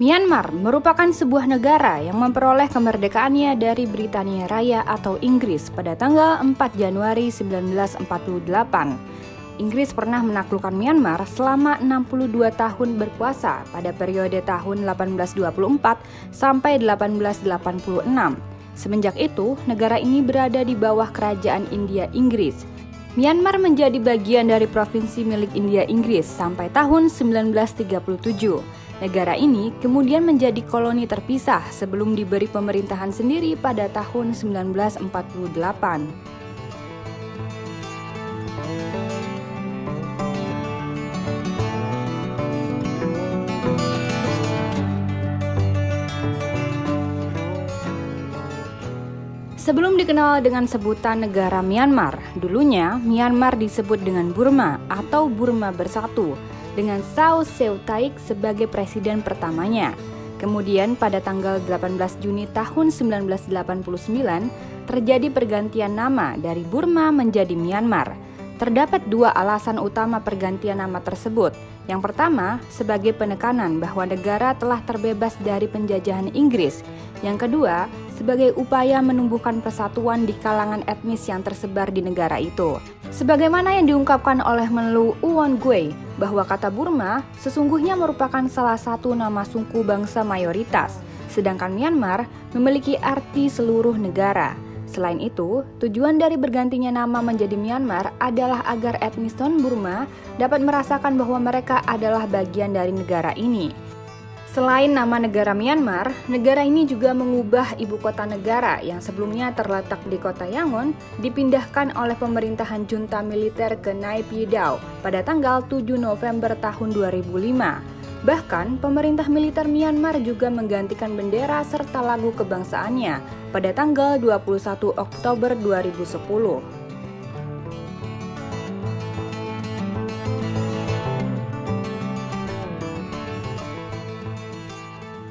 Myanmar merupakan sebuah negara yang memperoleh kemerdekaannya dari Britania Raya atau Inggris pada tanggal 4 Januari 1948. Inggris pernah menaklukkan Myanmar selama 62 tahun berkuasa pada periode tahun 1824 sampai 1886. Semenjak itu, negara ini berada di bawah kerajaan India Inggris. Myanmar menjadi bagian dari provinsi milik India Inggris sampai tahun 1937. Negara ini kemudian menjadi koloni terpisah sebelum diberi pemerintahan sendiri pada tahun 1948. Sebelum dikenal dengan sebutan negara Myanmar, dulunya Myanmar disebut dengan Burma atau Burma Bersatu, dengan Sao Seu Taik sebagai presiden pertamanya. Kemudian pada tanggal 18 Juni tahun 1989 terjadi pergantian nama dari Burma menjadi Myanmar. Terdapat dua alasan utama pergantian nama tersebut. Yang pertama, sebagai penekanan bahwa negara telah terbebas dari penjajahan Inggris. Yang kedua, sebagai upaya menumbuhkan persatuan di kalangan etnis yang tersebar di negara itu. Sebagaimana yang diungkapkan oleh Menlu Uwon Gui, bahwa kata Burma sesungguhnya merupakan salah satu nama suku bangsa mayoritas, sedangkan Myanmar memiliki arti seluruh negara. Selain itu, tujuan dari bergantinya nama menjadi Myanmar adalah agar etnis non-Burma dapat merasakan bahwa mereka adalah bagian dari negara ini. Selain nama negara Myanmar, negara ini juga mengubah ibu kota negara yang sebelumnya terletak di kota Yangon dipindahkan oleh pemerintahan junta militer ke Naypyidaw pada tanggal 7 November tahun 2005. Bahkan, pemerintah militer Myanmar juga menggantikan bendera serta lagu kebangsaannya pada tanggal 21 Oktober 2010.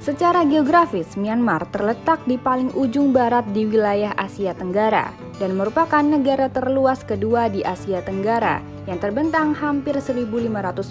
Secara geografis, Myanmar terletak di paling ujung barat di wilayah Asia Tenggara dan merupakan negara terluas kedua di Asia Tenggara yang terbentang hampir 1.500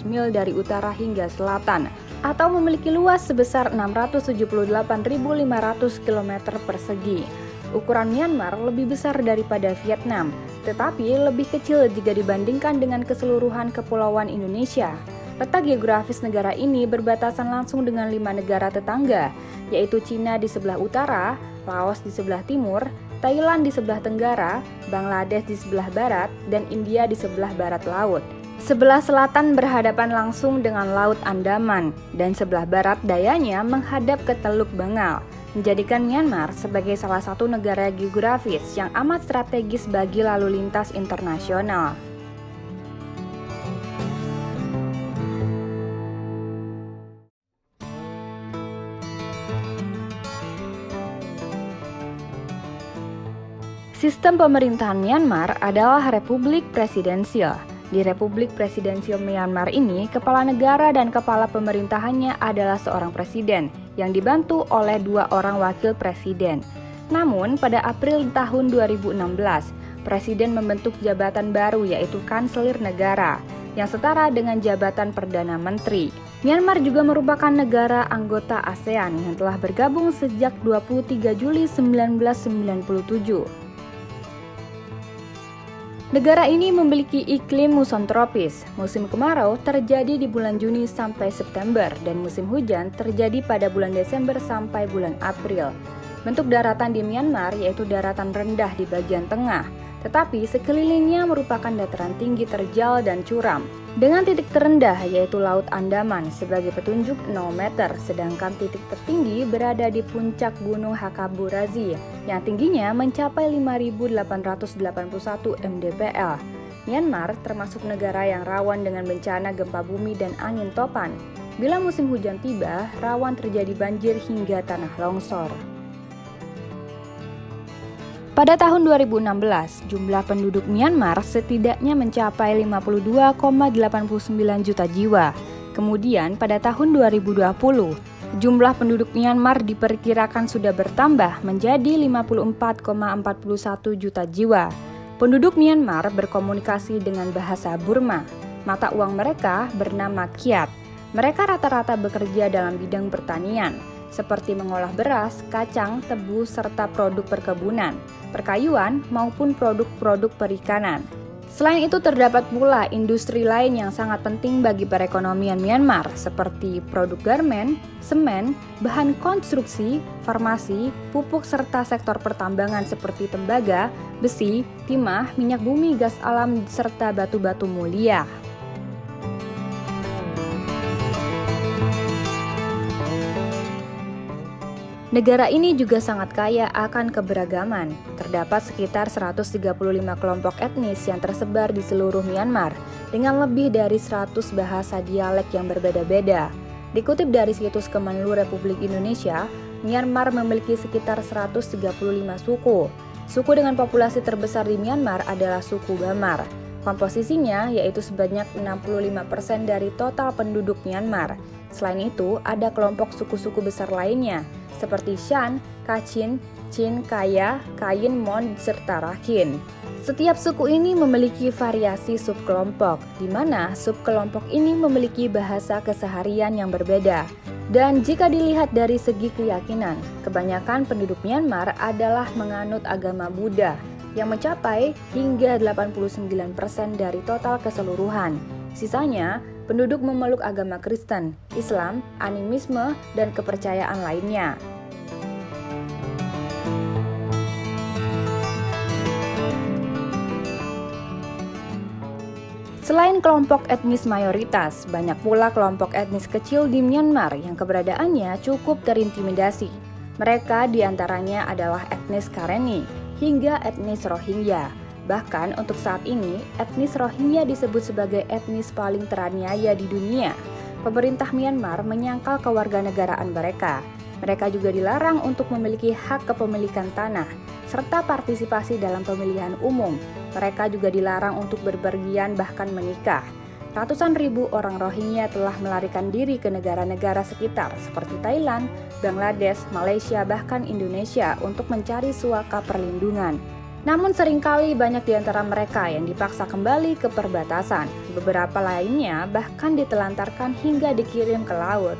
mil dari utara hingga selatan atau memiliki luas sebesar 678.500 km persegi. Ukuran Myanmar lebih besar daripada Vietnam, tetapi lebih kecil jika dibandingkan dengan keseluruhan kepulauan Indonesia. Letak geografis negara ini berbatasan langsung dengan 5 negara tetangga, yaitu Cina di sebelah utara, Laos di sebelah timur, Thailand di sebelah tenggara, Bangladesh di sebelah barat, dan India di sebelah barat laut. Sebelah selatan berhadapan langsung dengan Laut Andaman, dan sebelah barat dayanya menghadap ke Teluk Bengal, menjadikan Myanmar sebagai salah satu negara geografis yang amat strategis bagi lalu lintas internasional. Sistem pemerintahan Myanmar adalah Republik Presidensial. Di Republik Presidensial Myanmar ini, kepala negara dan kepala pemerintahannya adalah seorang presiden yang dibantu oleh 2 orang wakil presiden. Namun, pada April tahun 2016, presiden membentuk jabatan baru yaitu Kanselir Negara yang setara dengan jabatan Perdana Menteri. Myanmar juga merupakan negara anggota ASEAN yang telah bergabung sejak 23 Juli 1997. Negara ini memiliki iklim muson tropis. Musim kemarau terjadi di bulan Juni sampai September dan musim hujan terjadi pada bulan Desember sampai bulan April. Bentuk daratan di Myanmar yaitu daratan rendah di bagian tengah, tetapi sekelilingnya merupakan dataran tinggi terjal dan curam. Dengan titik terendah yaitu Laut Andaman sebagai petunjuk 0 meter, sedangkan titik tertinggi berada di puncak Gunung Hakaburazi yang tingginya mencapai 5.881 mdpl. Myanmar termasuk negara yang rawan dengan bencana gempa bumi dan angin topan. Bila musim hujan tiba, rawan terjadi banjir hingga tanah longsor. Pada tahun 2016, jumlah penduduk Myanmar setidaknya mencapai 52,89 juta jiwa. Kemudian pada tahun 2020, jumlah penduduk Myanmar diperkirakan sudah bertambah menjadi 54,41 juta jiwa. Penduduk Myanmar berkomunikasi dengan bahasa Burma. Mata uang mereka bernama Kyat. Mereka rata-rata bekerja dalam bidang pertanian, seperti mengolah beras, kacang, tebu, serta produk perkebunan, perkayuan, maupun produk-produk perikanan. Selain itu terdapat pula industri lain yang sangat penting bagi perekonomian Myanmar seperti produk garmen, semen, bahan konstruksi, farmasi, pupuk serta sektor pertambangan seperti tembaga, besi, timah, minyak bumi, gas alam, serta batu-batu mulia. Negara ini juga sangat kaya akan keberagaman. Terdapat sekitar 135 kelompok etnis yang tersebar di seluruh Myanmar dengan lebih dari 100 bahasa dialek yang berbeda-beda. Dikutip dari situs Kemenlu Republik Indonesia, Myanmar memiliki sekitar 135 suku. Suku dengan populasi terbesar di Myanmar adalah suku Bamar. Komposisinya yaitu sebanyak 65% dari total penduduk Myanmar. Selain itu, ada kelompok suku-suku besar lainnya, seperti Shan, Kachin, Chin, Kaya, Kayin, Mon, serta Rakhine. Setiap suku ini memiliki variasi subkelompok, di mana subkelompok ini memiliki bahasa keseharian yang berbeda. Dan jika dilihat dari segi keyakinan, kebanyakan penduduk Myanmar adalah menganut agama Buddha, yang mencapai hingga 89% dari total keseluruhan. Sisanya, penduduk memeluk agama Kristen, Islam, animisme, dan kepercayaan lainnya. Selain kelompok etnis mayoritas, banyak pula kelompok etnis kecil di Myanmar yang keberadaannya cukup terintimidasi. Mereka diantaranya adalah etnis Karenni hingga etnis Rohingya. Bahkan untuk saat ini, etnis Rohingya disebut sebagai etnis paling teraniaya di dunia. Pemerintah Myanmar menyangkal kewarganegaraan mereka. Mereka juga dilarang untuk memiliki hak kepemilikan tanah, serta partisipasi dalam pemilihan umum. Mereka juga dilarang untuk berpergian bahkan menikah. Ratusan ribu orang Rohingya telah melarikan diri ke negara-negara sekitar seperti Thailand, Bangladesh, Malaysia, bahkan Indonesia untuk mencari suaka perlindungan. Namun seringkali banyak di antara mereka yang dipaksa kembali ke perbatasan. Beberapa lainnya bahkan ditelantarkan hingga dikirim ke laut.